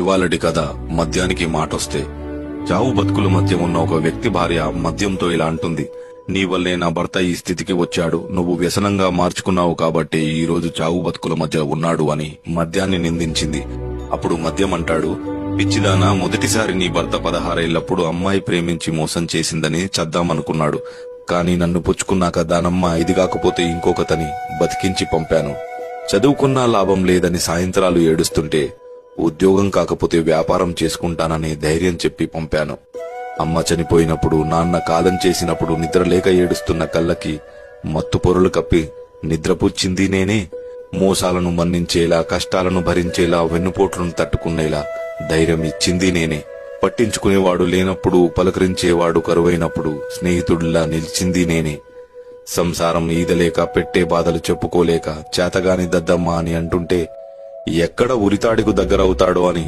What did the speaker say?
ఇవాళటి కథ మద్యానికి మాటొస్తే. చావు బతుకుల మధ్య ఉన్న ఒక వ్యక్తి భార్య మద్యంతో ఇలా అంటుంది. నీ వల్లే నా భర్త ఈ స్థితికి వచ్చాడు, నువ్వు వ్యసనంగా మార్చుకున్నావు కాబట్టి ఈ రోజు చావు బతుకుల మధ్య ఉన్నాడు అని మద్యాన్ని నిందించింది. అప్పుడు మద్యం అంటాడు, పిచ్చిదానా, మొదటిసారి నీ భర్త 16 ఏళ్లప్పుడు అమ్మాయి ప్రేమించి మోసం చేసిందని చద్దామనుకున్నాడు. కాని నన్ను పుచ్చుకున్నాక దానమ్మ ఇది కాకపోతే ఇంకొకతని బతికించి పంపాను. చదువుకున్నా లాభం లేదని సాయంత్రాలు ఏడుస్తుంటే ఉద్యోగం కాకపోతే వ్యాపారం చేసుకుంటానని ధైర్యం చెప్పి పంపాను. అమ్మ చనిపోయినప్పుడు, నాన్న కాలం చేసినప్పుడు నిద్రలేక ఏడుస్తున్న కళ్ళకి మత్తు పొరలు కప్పి నిద్రపుచ్చింది నేనే. మోసాలను మన్నించేలా, కష్టాలను భరించేలా, వెన్నుపోట్లను తట్టుకునేలా ధైర్యం ఇచ్చింది నేనే. పట్టించుకునేవాడు లేనప్పుడు, పలకరించేవాడు కరువైనప్పుడు స్నేహితుడిలా నిలిచింది నేనే. సంసారం ఈదలేక, పెట్టే బాధలు చెప్పుకోలేక చేతగాని దద్దమ్మ అని అంటుంటే ఎక్కడ ఉరితాడికు దగ్గరవుతాడో అని